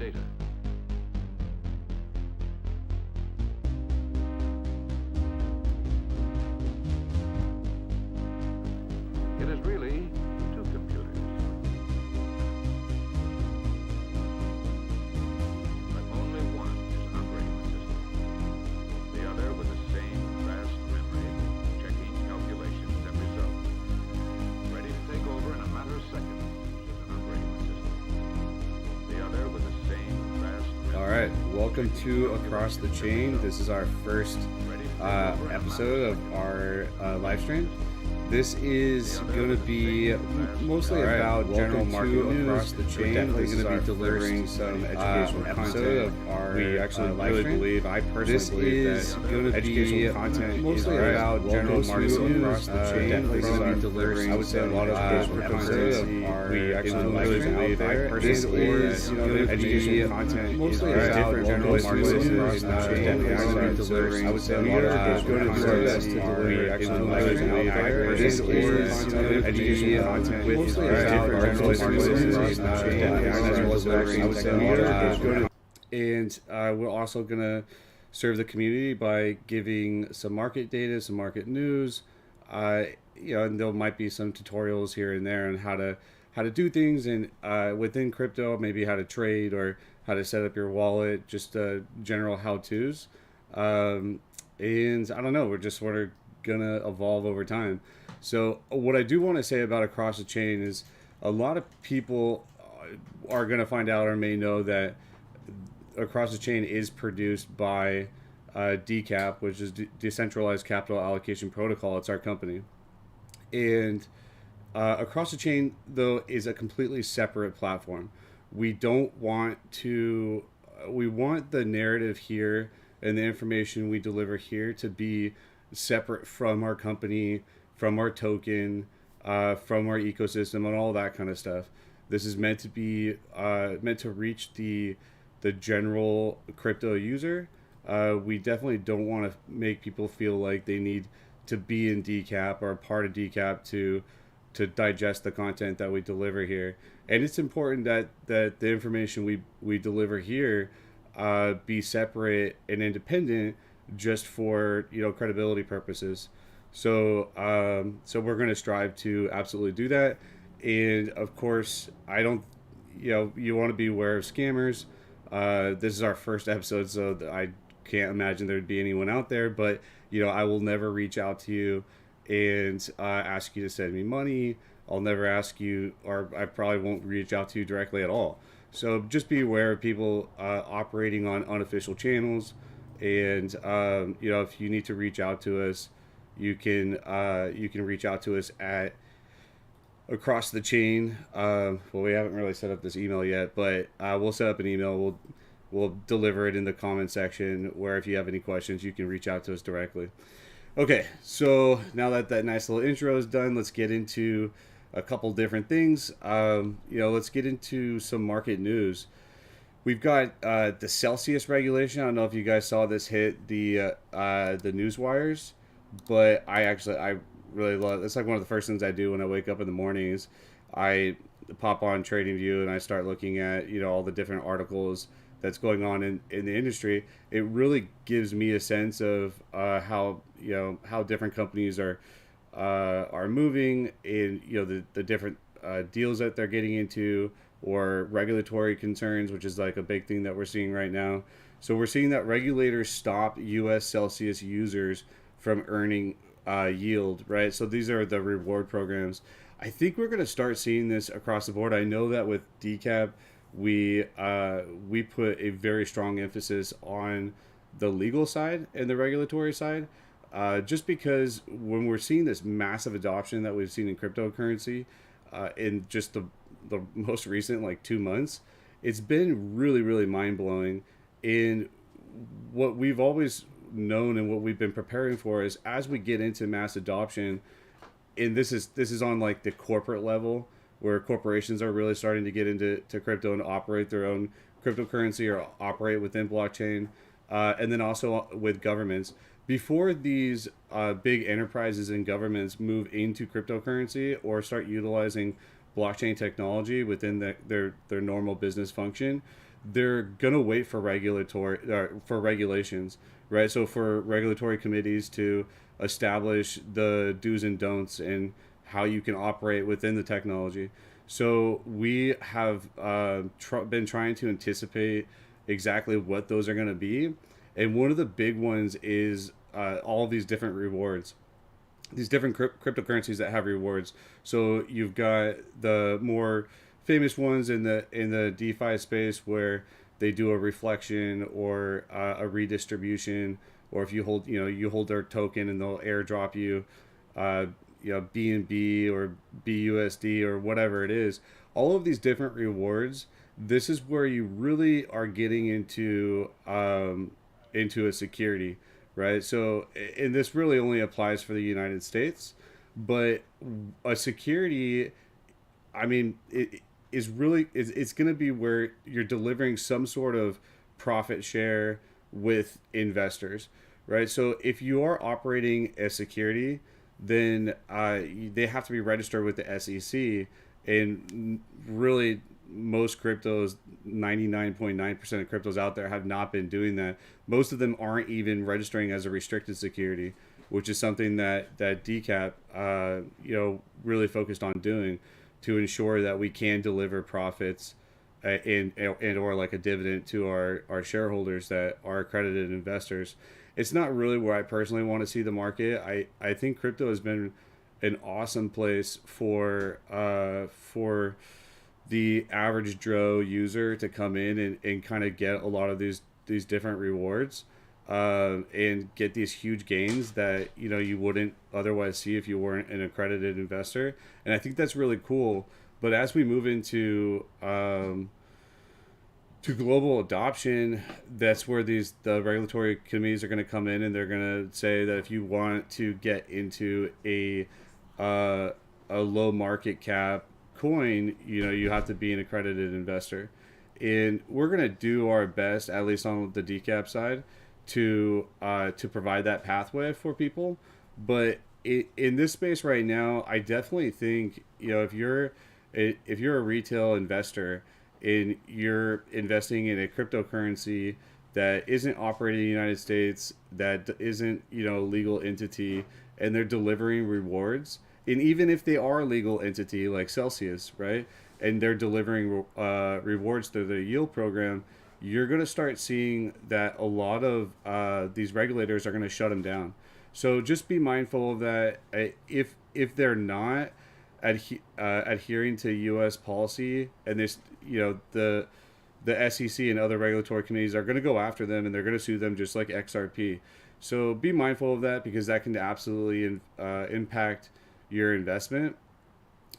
data. It is really two computers, but only one is an operating system. The other with the same vast memory, checking calculations and results. Ready to take over in a matter of seconds is an operating system. The other with the same vast memory. All right, welcome to Across the Chain. This is our first episode of our live stream. This is going to be mostly about general market news. Across the Chain. We're definitely going to be delivering some educational content of our We actually live really stream. believe, I personally believe This that is going to educational be content mostly is about general market news. across the chain. Definitely This is going to our be delivering I would say a lot of educational episodes content. of our We actually live really stream believe, out I there. personally This believe is that going to be educational content mostly is about different general local market news. news. Definitely going to be delivering. I would say a We lot of are educational going to do our content. best to deliver We actually live really stream believe, out I there. This personally believe is that going to be educational content is mostly different about general local market news. news. Definitely I would say a lot of educational And we're also going to serve the community by giving some market data, some market news. And there might be some tutorials here and there on how to do things, and within crypto, maybe how to trade or how to set up your wallet, just general how-tos. And I don't know, we're just sort of gonna evolve over time. So what I do want to say about Across the Chain is a lot of people are gonna find out or may know that Across the Chain is produced by DCAP, which is Decentralized Capital Allocation Protocol. It's our company. And Across the Chain, though, is a completely separate platform. We don't want to, we want the narrative here and the information we deliver here to be separate from our company, from our token, from our ecosystem, and all that kind of stuff. This is meant to be meant to reach the general crypto user. We definitely don't want to make people feel like they need to be in DCAP or a part of DCAP to digest the content that we deliver here. And it's important that the information we deliver here be separate and independent, just for credibility purposes. So we're going to strive to absolutely do that. And of course, I don't you want to be aware of scammers. This is our first episode, so I can't imagine there'd be anyone out there, but I will never reach out to you and ask you to send me money. I'll never ask you, or I probably won't reach out to you directly at all. So just be aware of people operating on unofficial channels. And if you need to reach out to us, you can reach out to us at Across the Chain. Well, we haven't really set up this email yet, but we'll set up an email. We'll deliver it in the comment section, where if you have any questions, you can reach out to us directly. Okay, so now that nice little intro is done, let's get into a couple different things. Let's get into some market news. We've got the Celsius regulation. I don't know if you guys saw this hit the news wires, but I really love. It's like one of the first things I do when I wake up in the mornings. I pop on TradingView and I start looking at all the different articles that's going on in the industry. It really gives me a sense of how different companies are moving, and the different deals that they're getting into, or regulatory concerns, which is like a big thing that we're seeing right now. So we're seeing that regulators stop U.S. Celsius users from earning yield, right? So these are the reward programs. I think we're going to start seeing this across the board. I know that with DCAP, we put a very strong emphasis on the legal side and the regulatory side, just because when we're seeing this massive adoption that we've seen in cryptocurrency in just the most recent 2 months, it's been really, really mind-blowing. And what we've always known and what we've been preparing for is, as we get into mass adoption, and this is on the corporate level, where corporations are really starting to get into crypto and operate their own cryptocurrency or operate within blockchain, and then also with governments. Before these big enterprises and governments move into cryptocurrency or start utilizing blockchain technology within their normal business function, they're gonna wait for regulations, right? So for regulatory committees to establish the do's and don'ts and how you can operate within the technology. So we have been trying to anticipate exactly what those are going to be, and one of the big ones is all of these different rewards, these different cryptocurrencies that have rewards. So you've got the more famous ones in the DeFi space where they do a reflection or a redistribution, or if you hold you hold their token and they'll airdrop you, BNB or BUSD or whatever it is. All of these different rewards. This is where you really are getting into a security, right? So, and this really only applies for the United States, but a security, I mean, it is really it's going to be where you're delivering some sort of profit share with investors, right? So if you are operating a security, then they have to be registered with the SEC, and really most cryptos, 99.9% of cryptos out there have not been doing that. Most of them aren't even registering as a restricted security, which is something that DCAP really focused on doing to ensure that we can deliver profits and or like a dividend to our shareholders that are accredited investors. It's not really where I personally want to see the market. I think crypto has been an awesome place for the average Joe user to come in and kind of get a lot of these different rewards and get these huge gains that you wouldn't otherwise see if you weren't an accredited investor. And I think that's really cool. But as we move into to global adoption, that's where the regulatory committees are going to come in, and they're going to say that if you want to get into a low market cap coin, you have to be an accredited investor. And we're going to do our best, at least on the DCAP side, to provide that pathway for people. But in this space right now, I definitely think if you're a retail investor and you're investing in a cryptocurrency that isn't operating in the United States, that isn't a legal entity, and they're delivering rewards, and even if they are a legal entity like Celsius, right, and they're delivering rewards through the yield program, you're going to start seeing that a lot of these regulators are going to shut them down. So just be mindful of that. If they're not adhering to U.S. policy, and this, the SEC and other regulatory committees are going to go after them, and they're going to sue them just like XRP. So be mindful of that, because that can absolutely impact your investment,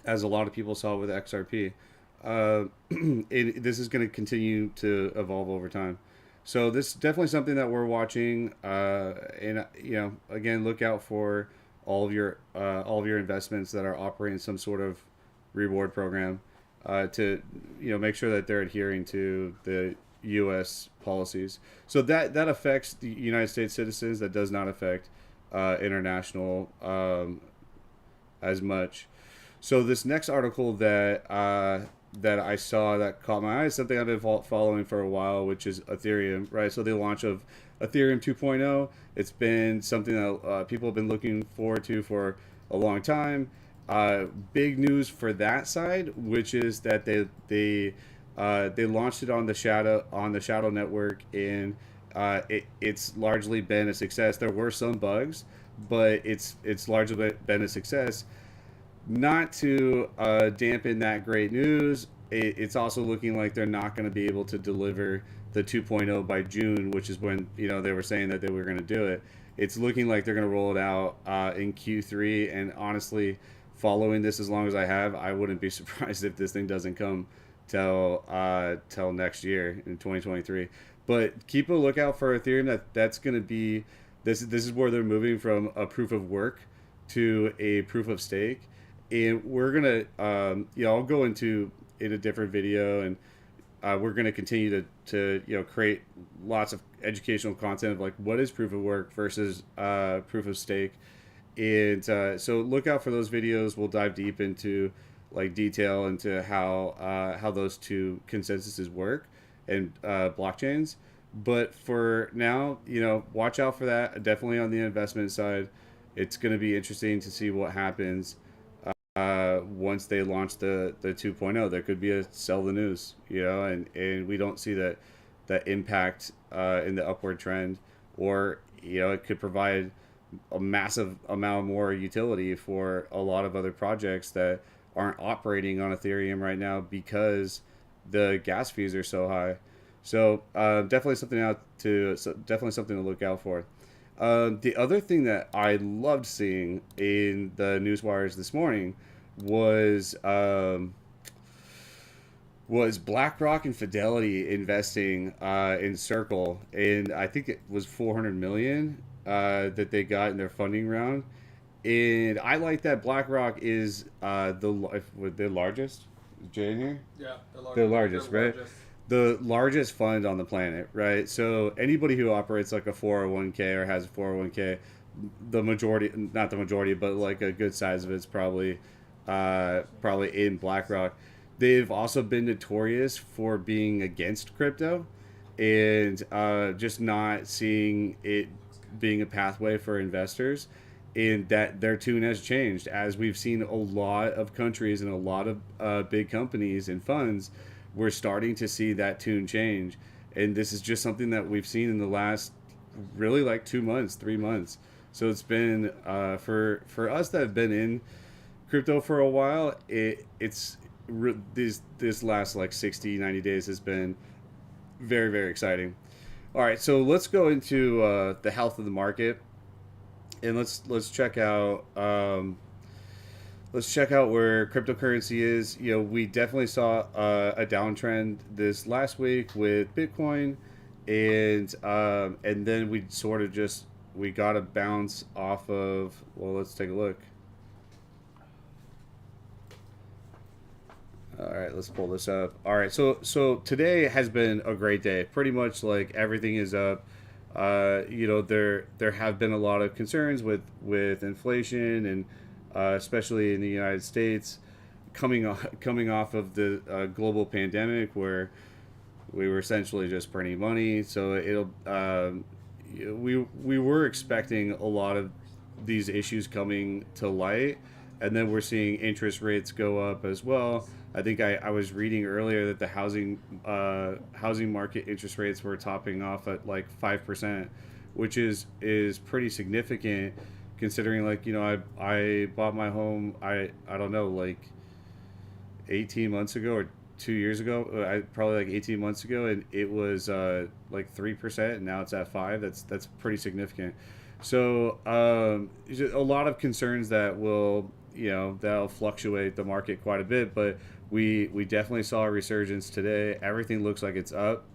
as a lot of people saw with XRP. This is going to continue to evolve over time. So this is definitely something that we're watching, and again, look out for all of your investments that are operating some sort of reward program to make sure that they're adhering to the U.S. policies. So that affects the United States citizens. That does not affect international as much. So this next article that I saw that caught my eye is something I've been following for a while, which is Ethereum, right? So the launch of Ethereum 2.0, it's been something that people have been looking forward to for a long time. Big news for that side, which is that they launched it on the Shadow network, and it's largely been a success. There were some bugs, but it's largely been a success. Not to dampen that great news, it's also looking like they're not going to be able to deliver the 2.0 by June, which is when they were saying that they were going to do it. It's looking like they're going to roll it out in Q3, and honestly, following this as long as I have, I wouldn't be surprised if this thing doesn't come till next year in 2023. But keep a lookout for Ethereum. That's going to be this is where they're moving from a proof of work to a proof of stake. And we're gonna, I'll go into in a different video, and we're gonna continue to create lots of educational content of like what is proof of work versus proof of stake, and so look out for those videos. We'll dive deep into like detail into how those two consensuses work and blockchains. But for now, watch out for that. Definitely on the investment side, it's going to be interesting to see what happens once they launch the 2.0. There could be a sell the news, and we don't see that impact in the upward trend, or it could provide a massive amount more utility for a lot of other projects that aren't operating on Ethereum right now because the gas fees are so high. So definitely something to look out for. The other thing that I loved seeing in the news wires this morning was BlackRock and Fidelity investing in Circle, and I think it was 400 million that they got in their funding round. And I like that BlackRock is the largest. Jay in here? Yeah, The largest, right? The largest fund on the planet, right? So anybody who operates like a 401k or has a 401k, not the majority, but like a good size of it's probably in BlackRock. They've also been notorious for being against crypto and just not seeing it being a pathway for investors, and that their tune has changed as we've seen a lot of countries and a lot of big companies and funds. We're starting to see that tune change, and this is just something that we've seen in the last really like 2 months, 3 months. So it's been for us that have been in crypto for a while, this last like 60-90 days has been very, very exciting. All right, so let's go into the health of the market, and let's check out where cryptocurrency is. We definitely saw a downtrend this last week with Bitcoin, and then we sort of we got a bounce off of. Well, let's take a look. All right, let's pull this up. All right, so today has been a great day. Pretty much like everything is up. There have been a lot of concerns with inflation, and especially in the United States, coming off of the global pandemic where we were essentially just printing money. So we were expecting a lot of these issues coming to light, and then we're seeing interest rates go up as well. I think I was reading earlier that the housing market interest rates were topping off at like 5%, which is pretty significant considering, like, I bought my home, I don't know, like 18 months ago or 2 years ago, probably like 18 months ago, and it was like 3%, and now it's at 5%. That's pretty significant. So a lot of concerns that that'll fluctuate the market quite a bit, but we definitely saw a resurgence today. Everything looks like it's up.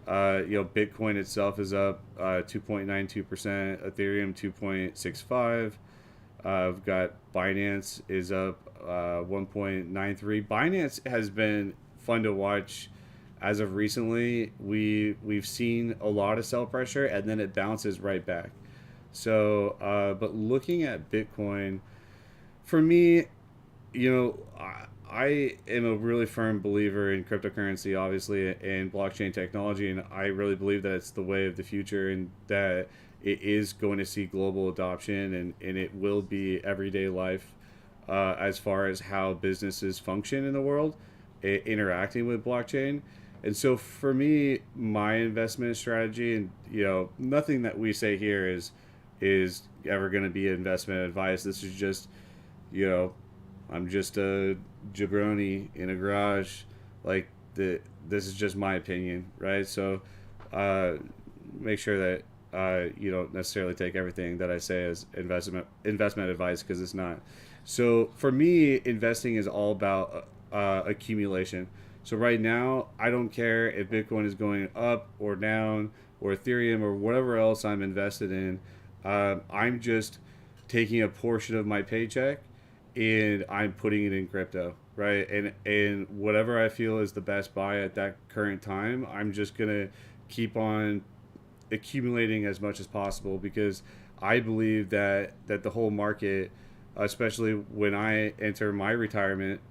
Bitcoin itself is up 2.92%, Ethereum 2.65%. We've got Binance is up 1.93%. Binance has been fun to watch as of recently. We've seen a lot of sell pressure, and then it bounces right back. So, but looking at Bitcoin, for me, I am a really firm believer in cryptocurrency, obviously, and blockchain technology, and I really believe that it's the way of the future, and that it is going to see global adoption, and it will be everyday life as far as how businesses function in the world, interacting with blockchain. And so for me, my investment strategy, and nothing that we say here is ever going to be investment advice. This is just, I'm just a jabroni in a garage. Like, this is just my opinion, right? So make sure that you don't necessarily take everything that I say as investment advice, because it's not. So for me, investing is all about accumulation. So right now, I don't care if Bitcoin is going up or down, or Ethereum or whatever else I'm invested in. I'm just taking a portion of my paycheck and I'm putting it in crypto, right? And whatever I feel is the best buy at that current time, I'm just gonna keep on accumulating as much as possible, because I believe that the whole market especially when I enter my retirement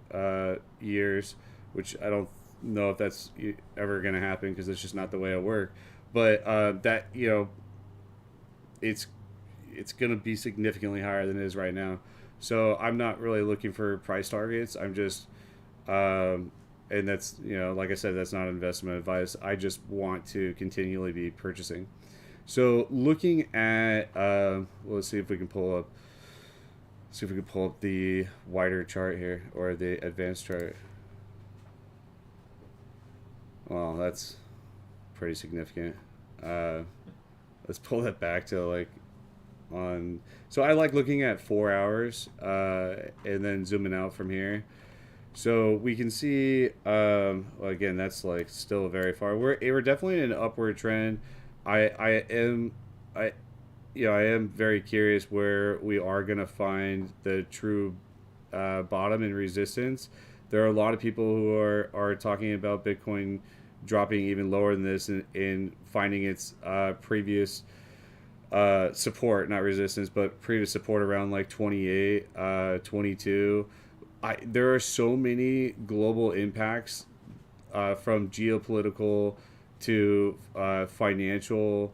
years, which I don't know if that's ever going to happen because it's just not the way I work. But that it's going to be significantly higher than it is right now. So I'm not really looking for price targets. I'm just and that's like I said, that's not investment advice. I just want to continually be purchasing. So looking at let's see if we can pull up the wider chart here, or the advanced chart. Well, that's pretty significant. Let's pull that back to like on. So I like looking at 4 hours and then zooming out from here. So we can see, well, again, that's like still very far. We're definitely in an upward trend. I am very curious where we are gonna find the true bottom in resistance. There are a lot of people who are talking about Bitcoin dropping even lower than this and finding its previous support, not resistance, but previous support around like 28, 22. There are so many global impacts from geopolitical to financial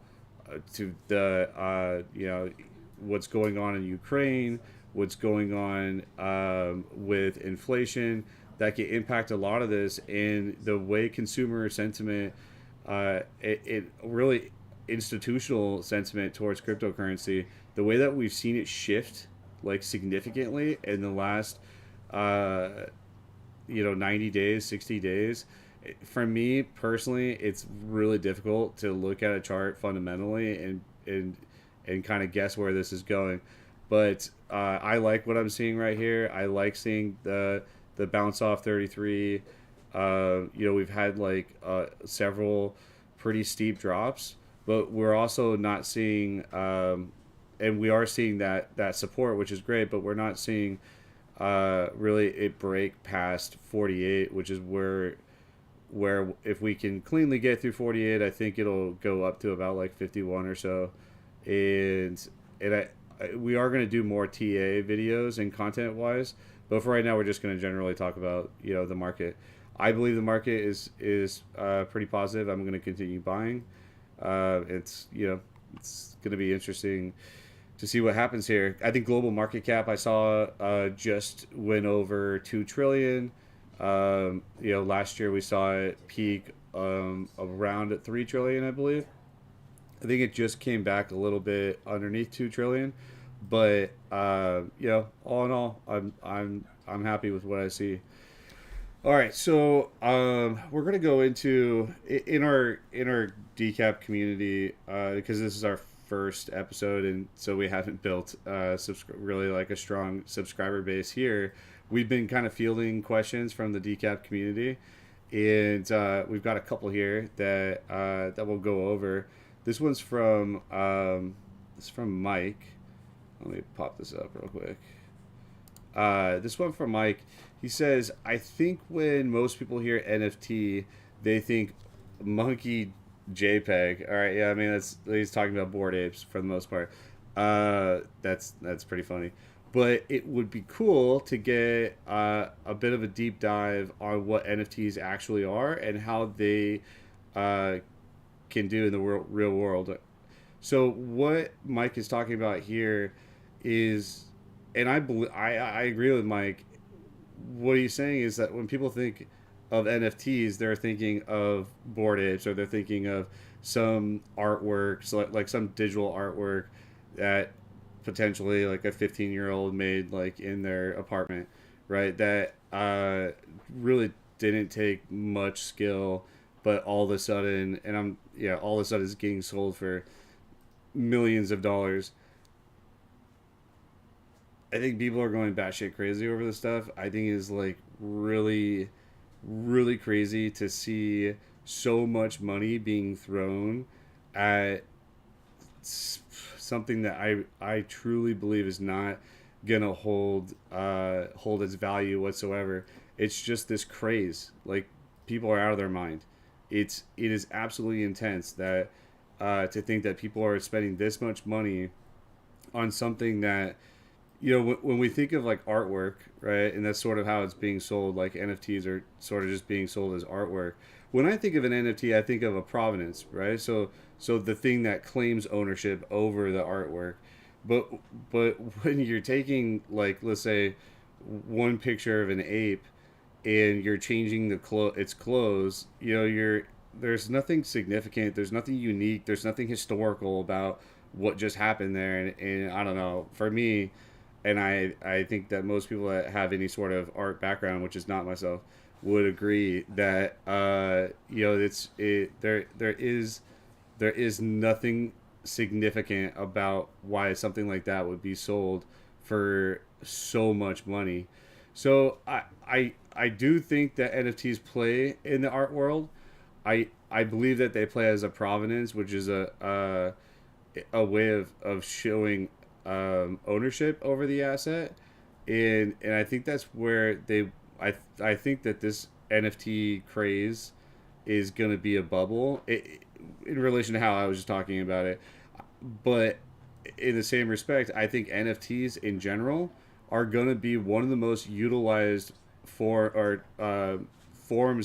to the what's going on in Ukraine, what's going on with inflation, that can impact a lot of this, and the way consumer sentiment, it really institutional sentiment towards cryptocurrency, the way that we've seen it shift like significantly in the last 90 days, 60 days. For me personally, it's really difficult to look at a chart fundamentally and kind of guess where this is going. But I like what I'm seeing right here. I like seeing the bounce off 33. We've had like several pretty steep drops, but we're also not seeing, and we are seeing that support, which is great, but we're not seeing really it break past 48, which is where if we can cleanly get through 48, I think it'll go up to about like 51 or so. And we are going to do more TA videos and content wise, but for right now we're just going to generally talk about the market. I believe the market is pretty positive. I'm going to continue buying. It's going to be interesting to see what happens here. I think global market cap I saw just went over 2 trillion. Last year we saw it peak around at 3 trillion, I believe. I think it just came back a little bit underneath 2 trillion, but all in all, I'm happy with what I see. All right, so we're gonna go into in our DCAP community because this is our first episode, and so we haven't built really like a strong subscriber base here. We've been kind of fielding questions from the DCAP community, and we've got a couple here that we'll go over. This one's from Mike. Let me pop this up real quick. This one from Mike. He says, I think when most people hear NFT, they think monkey JPEG. All right, yeah, I mean he's talking about Bored Apes for the most part. That's pretty funny. But it would be cool to get a bit of a deep dive on what NFTs actually are and how they can do in the real world. So what Mike is talking about here is, and I agree with Mike. What he's saying is that when people think of NFTs, they're thinking of Bored Apes, or they're thinking of some artwork, so like some digital artwork that potentially like a 15-year-old made like in their apartment, right? That really didn't take much skill, but all of a sudden, all of a sudden it's getting sold for millions of dollars. I think people are going batshit crazy over this stuff. I think it's like really, really crazy to see so much money being thrown at something that I truly believe is not gonna hold its value whatsoever. It's just this craze. Like, people are out of their mind. It is absolutely intense that to think that people are spending this much money on something that when we think of like artwork, right, and that's sort of how it's being sold, like NFTs are sort of just being sold as artwork. When I think of an NFT, I think of a provenance, right? So the thing that claims ownership over the artwork. But but when you're taking, like, let's say one picture of an ape and you're changing its clothes, there's nothing significant, there's nothing unique, there's nothing historical about what just happened there, and I don't know, for me, and I think that most people that have any sort of art background, which is not myself, would agree that there is nothing significant about why something like that would be sold for so much money. So I do think that NFTs play in the art world. I believe that they play as a provenance, which is a way of showing ownership over the asset, and I think that's where I think that this NFT craze is going to be a bubble in relation to how I was just talking about it. But in the same respect, I think NFTs in general are going to be one of the most utilized forms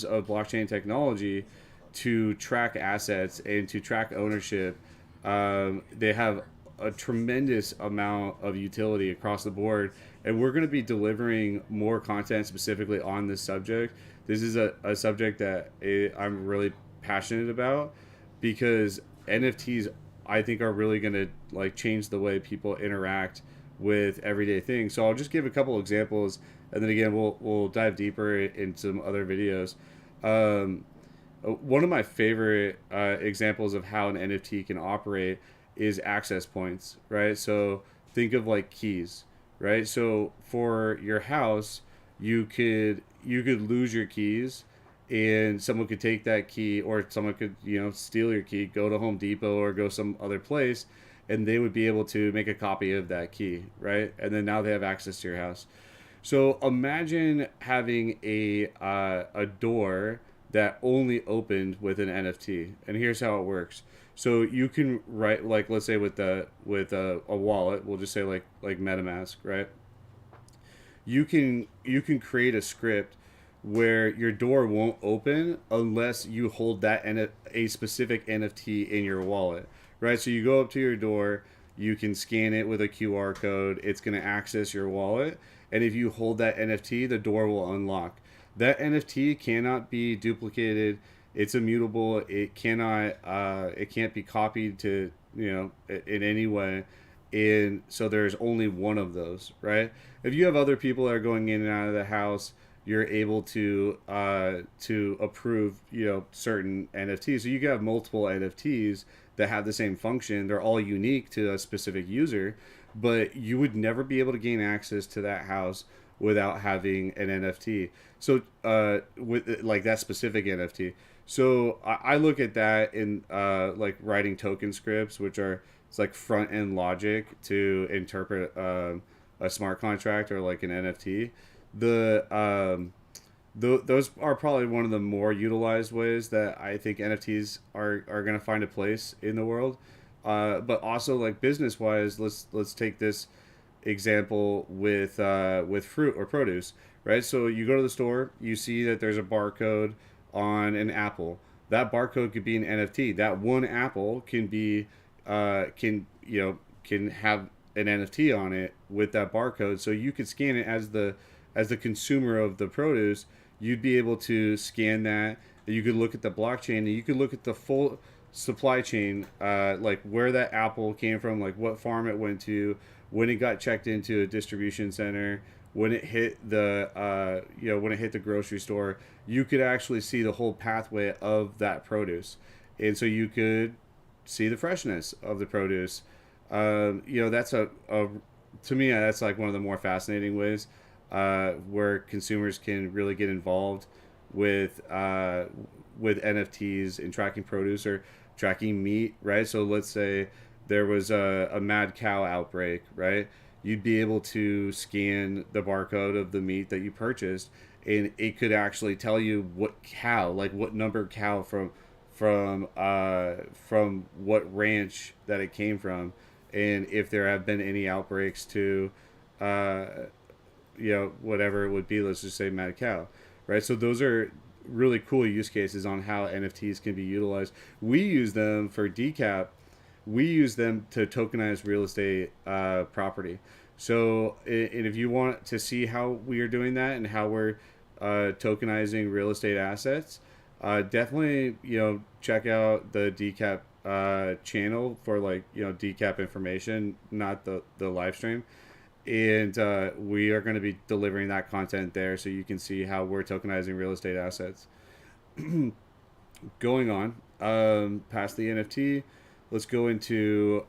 of blockchain technology to track assets and to track ownership. They have a tremendous amount of utility across the board, and we're going to be delivering more content specifically on this subject. This is a subject that I'm really passionate about, because NFTs, I think, are really going to like change the way people interact with everyday things. So I'll just give a couple examples, and then again we'll dive deeper in some other videos. One of my favorite examples of how an NFT can operate is access points, right? So think of like keys, right? So for your house, you could lose your keys, and someone could take that key, or someone could steal your key, go to Home Depot or go some other place, and they would be able to make a copy of that key, right? And then now they have access to your house. So imagine having a door that only opened with an NFT. And here's how it works. So you can write, like, let's say with a wallet, we'll just say like MetaMask, right? You can create a script where your door won't open unless you hold a specific NFT in your wallet, right? So you go up to your door, you can scan it with a QR code, it's going to access your wallet, and if you hold that NFT, the door will unlock. That NFT cannot be duplicated. It's immutable. It can't be copied to, in any way. And so there's only one of those, right? If you have other people that are going in and out of the house, you're able to approve, certain NFTs. So you can have multiple NFTs that have the same function. They're all unique to a specific user, but you would never be able to gain access to that house without having an NFT. So with like that specific NFT. So I look at that in like writing token scripts, which are, it's like front end logic to interpret a smart contract or like an NFT. Those are probably one of the more utilized ways that I think NFTs are going to find a place in the world. But also, like, business wise, let's take this example with fruit or produce, right? So you go to the store, you see that there's a barcode on an apple. That barcode could be an NFT. That one apple can be can have an NFT on it with that barcode. So you could scan it as the consumer of the produce. You'd be able to scan that. You could look at the blockchain, and you could look at the full supply chain, like where that apple came from, like what farm it went to, when it got checked into a distribution center, when it hit the grocery store. You could actually see the whole pathway of that produce, and so you could see the freshness of the produce. That's to me, that's like one of the more fascinating ways where consumers can really get involved with NFTs and tracking produce or tracking meat, right? So let's say there was a mad cow outbreak, right? You'd be able to scan the barcode of the meat that you purchased, and it could actually tell you what cow, like what number cow from what ranch that it came from, and if there have been any outbreaks to whatever it would be. Let's just say Mad Cow, right? So those are really cool use cases on how NFTs can be utilized. We use them for DCAP. We use them to tokenize real estate property. So, and if you want to see how we are doing that and how we're tokenizing real estate assets, definitely check out the DCAP channel for DCAP information, not the live stream. And we are going to be delivering that content there so you can see how we're tokenizing real estate assets. Going on past the NFT, let's go into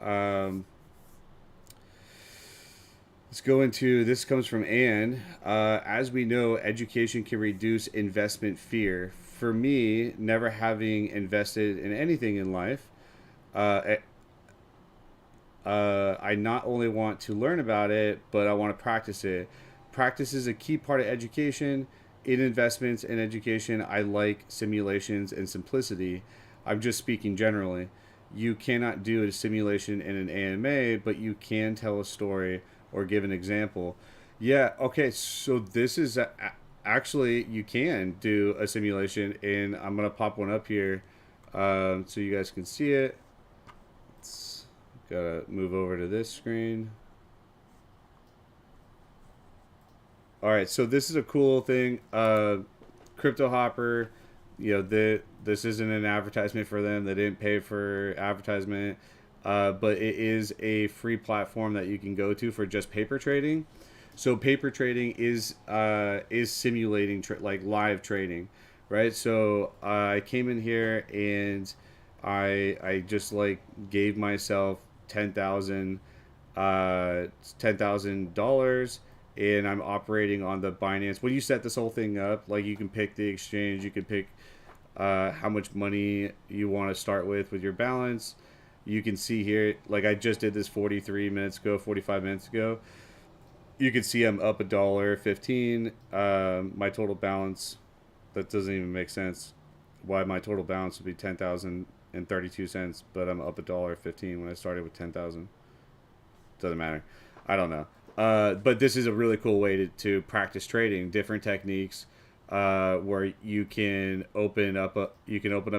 this comes from Anne. As we know, education can reduce investment fear. For me, never having invested in anything in life, I not only want to learn about it, but I want to practice it. Practice is a key part of education. In investments and education, I like simulations and simplicity. I'm just speaking generally. You cannot do a simulation in an AMA, but you can tell a story or give an example. Yeah, okay, so this is actually, you can do a simulation, and I'm going to pop one up here so you guys can see it. Gotta move over to this screen. All right, so this is a cool thing. Crypto Hopper, this isn't an advertisement for them. They didn't pay for advertisement, but it is a free platform that you can go to for just paper trading. So paper trading is simulating live trading, right? So I came in here and I just gave myself $10,000 and I'm operating on the Binance. When you set this whole thing up, you can pick the exchange, you can pick how much money you want to start with your balance. You can see here, I just did this 45 minutes ago. You can see I'm up $1.15. My total balance, that doesn't even make sense. Why my total balance would be 10,032 cents, but I'm up $1.15 when I started with 10,000. Doesn't matter. I don't know. But this is a really cool way to practice trading, different techniques, where you can open up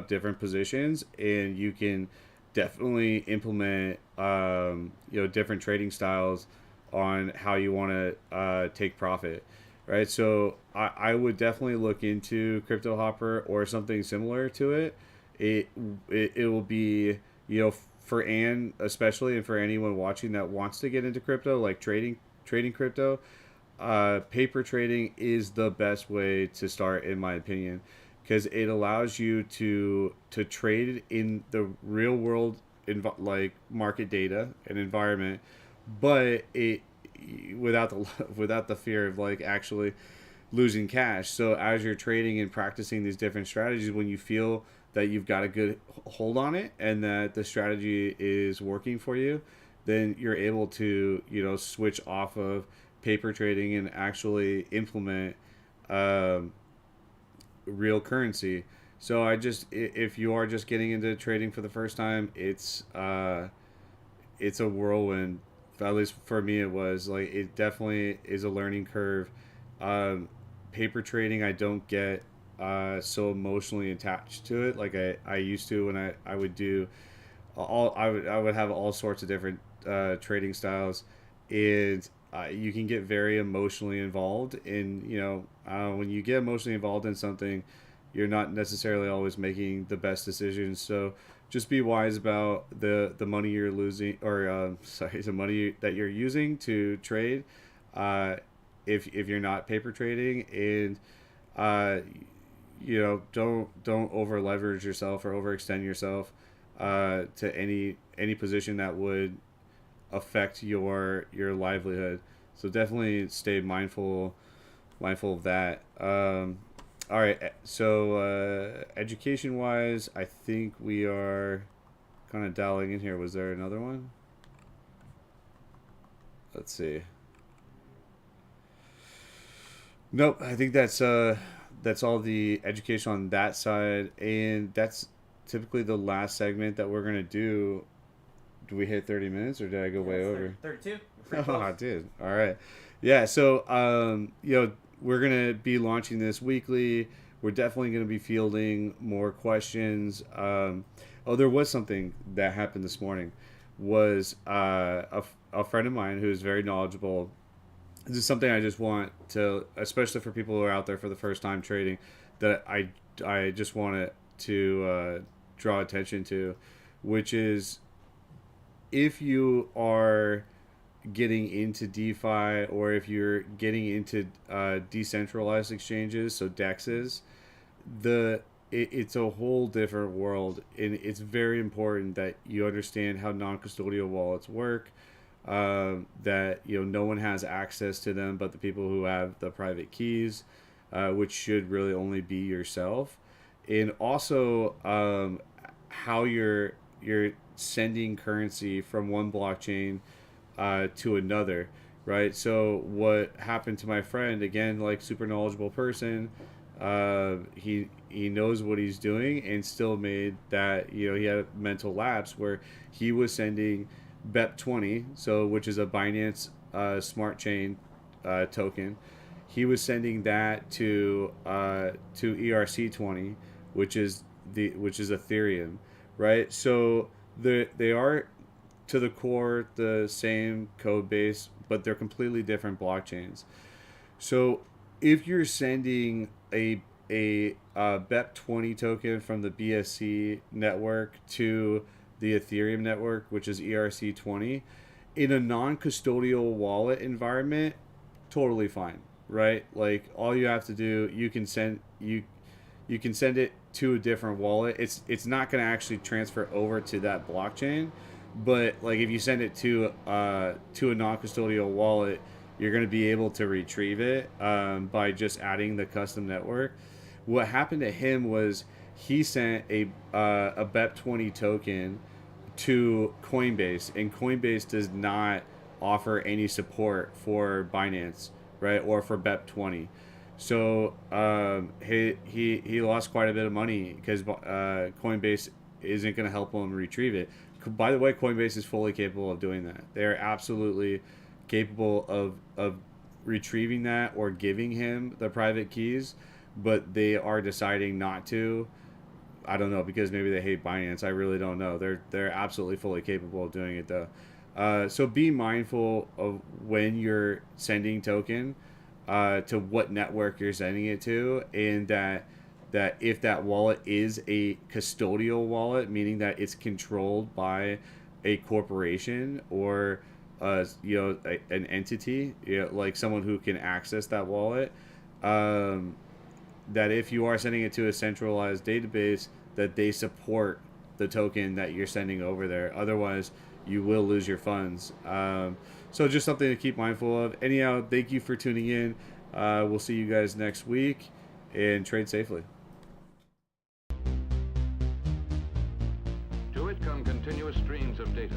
different positions, and you can definitely implement different trading styles on how you want to take profit, right? So I would definitely look into Crypto Hopper or something similar to it. It will be, for Anne especially, and for anyone watching that wants to get into crypto, trading crypto, paper trading is the best way to start, in my opinion, because it allows you to trade in the real world market data and environment, but it without the fear of actually losing cash. So as you're trading and practicing these different strategies, when you feel that you've got a good hold on it and that the strategy is working for you, then you're able to switch off of paper trading and actually implement real currency. So if you are just getting into trading for the first time, it's a whirlwind. At least for me, it was it definitely is a learning curve. Paper trading, I don't get so emotionally attached to it I used to when I would do I would have all sorts of different trading styles, and you can get very emotionally involved in when you get emotionally involved in something, you're not necessarily always making the best decisions. So just be wise about the money you're losing, or the money that you're using to trade, if you're not paper trading, and don't over leverage yourself or overextend yourself to any position that would affect your livelihood. So definitely stay mindful of that. All right, so education wise, I think we are kind of dialing in here. Was there another one? Let's see. Nope, I think that's all the education on that side, and that's typically the last segment that we're gonna do do we hit 30 minutes or did I go way over? 32. Oh, I did. All right. Yeah. So, we're going to be launching this weekly. We're definitely going to be fielding more questions. There was something that happened this morning. Was a friend of mine who is very knowledgeable. This is something I just want to, especially for people who are out there for the first time trading, that I just wanted to draw attention to, which is if you are getting into DeFi or if you're getting into decentralized exchanges, so DEXs, it's a whole different world, and it's very important that you understand how non-custodial wallets work. That no one has access to them but the people who have the private keys, which should really only be yourself, and also how you're sending currency from one blockchain to another, right? So what happened to my friend, again, like super knowledgeable person, he knows what he's doing and still made that, he had a mental lapse where he was sending BEP20, so which is a Binance Smart Chain token. He was sending that to ERC20, which is Ethereum, right? So they are to the core the same code base, but they're completely different blockchains. So if you're sending a BEP20 token from the BSC network to the Ethereum network, which is ERC20, in a non-custodial wallet environment, totally fine, right? Like all you have to do, you can send it to a different wallet. It's not going to actually transfer over to that blockchain, but like if you send it to a non-custodial wallet, you're going to be able to retrieve it by just adding the custom network. What happened to him was he sent a BEP20 token to Coinbase, and Coinbase does not offer any support for Binance, right, or for BEP20. So he lost quite a bit of money because Coinbase isn't going to help him retrieve it. By the way, Coinbase is fully capable of doing that. They're absolutely capable of retrieving that or giving him the private keys, but they are deciding not to. I don't know, because maybe they hate Binance. I really don't know. They're absolutely fully capable of doing it though. So be mindful of when you're sending token to what network you're sending it to, and that if that wallet is a custodial wallet, meaning that it's controlled by a corporation or an entity, like someone who can access that wallet, that if you are sending it to a centralized database, that they support the token that you're sending over there. Otherwise, you will lose your funds. So just something to keep mindful of. Anyhow, thank you for tuning in. We'll see you guys next week, and trade safely. To it come continuous streams of data.